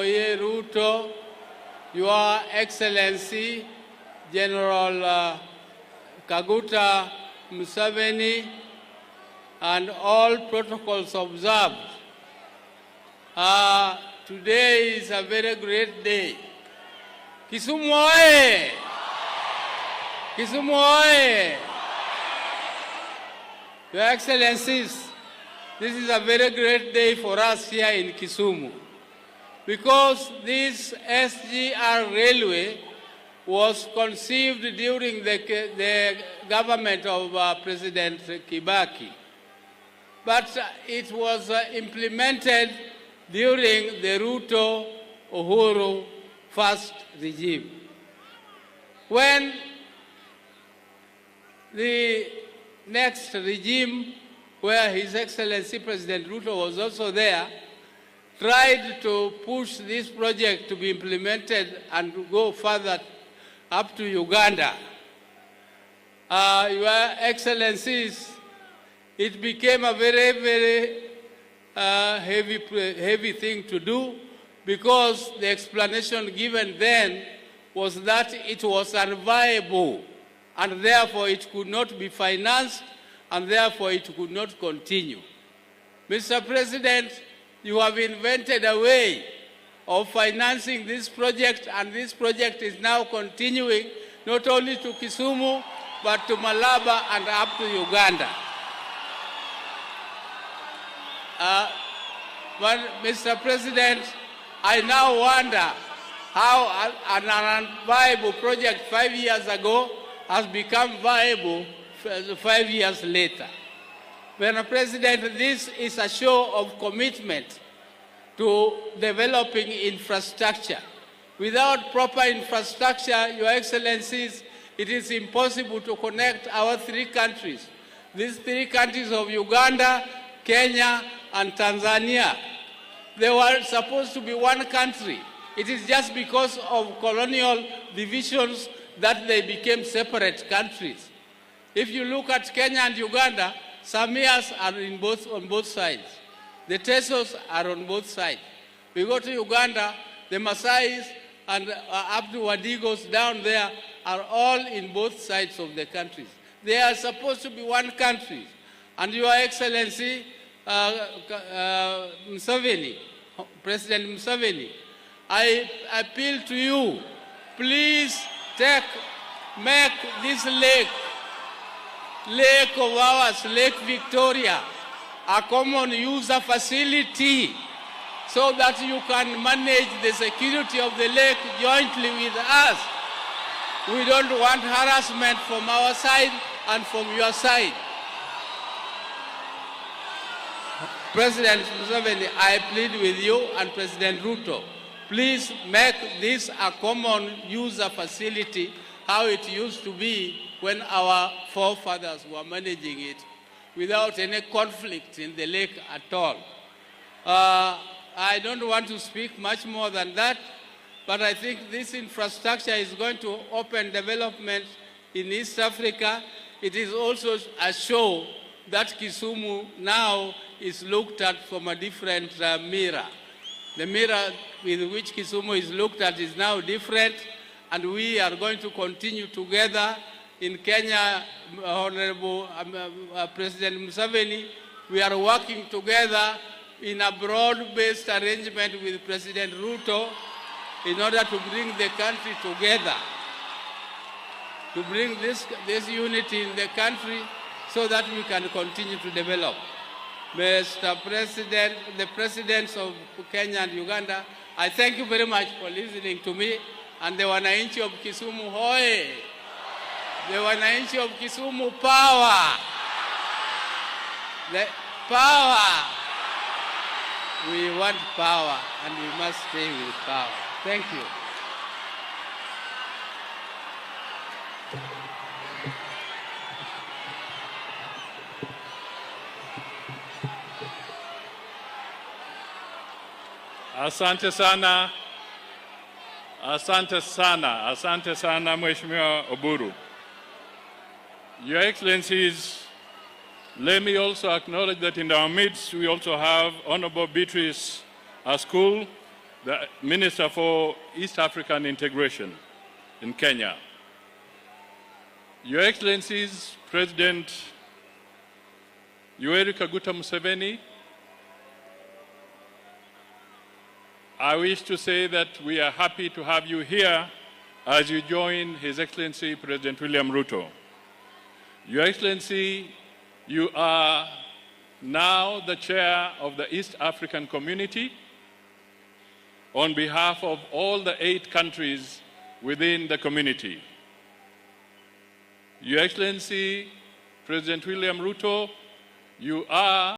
Samoei Ruto, Your Excellency General Kaguta Museveni, and all protocols observed. Today is a very great day. Kisumu oye! Kisumu oye! Your Excellencies, this is a very great day for us here in Kisumu, because this SGR railway was conceived during the government of President Kibaki, but it was implemented during the Ruto-OBURU first regime. When the next regime, where His Excellency President Ruto was also there, tried to push this project to be implemented and to go further up to Uganda, Your Excellencies, it became a very, very heavy thing to do, because the explanation given then was that it was unviable, and therefore it could not be financed, and therefore it could not continue. Mr. President, you have invented a way of financing this project, and this project is now continuing not only to Kisumu, but to Malaba and up to Uganda. But Mr. President, I now wonder how an unviable project 5 years ago has become viable 5 years later. Mr. President, this is a show of commitment to developing infrastructure. Without proper infrastructure, Your Excellencies, it is impossible to connect our three countries. These three countries of Uganda, Kenya, and Tanzania. They were supposed to be one country. It is just because of colonial divisions that they became separate countries. If you look at Kenya and Uganda, Samias are on both sides. The Tesos are on both sides. We go to Uganda, the Maasais and up to Wadigos down there are all in both sides of the countries. They are supposed to be one country. And Your Excellency, Museveni, President Museveni, I appeal to you, please make this lake of ours, Lake Victoria, a common user facility, so that you can manage the security of the lake jointly with us. We don't want harassment from our side and from your side. President Museveni, I plead with you and President Ruto, please make this a common user facility, how it used to be when our forefathers were managing it, without any conflict in the lake at all. I don't want to speak much more than that, but I think this infrastructure is going to open development in East Africa. It is also a show that Kisumu now is looked at from a different mirror. The mirror with which Kisumu is looked at is now different, and we are going to continue together. In Kenya, Honorable President Museveni, we are working together in a broad-based arrangement with President Ruto in order to bring the country together, to bring this unity in the country so that we can continue to develop. Mr. President, the presidents of Kenya and Uganda, I thank you very much for listening to me, and the wananchi of Kisumu hoye! The wananchi of Kisumu power! The power! We want power, and we must stay with power. Thank you. Asante sana. Asante sana. Asante sana, Mheshimiwa OBURU. Your Excellencies, let me also acknowledge that in our midst we also have Honorable Beatrice School, the Minister for East African Integration in Kenya. Your Excellencies, President Yoweri Kaguta Museveni, I wish to say that we are happy to have you here as you join His Excellency President William Ruto. Your Excellency, you are now the chair of the East African Community on behalf of all the 8 countries within the community. Your Excellency, President William Ruto, you are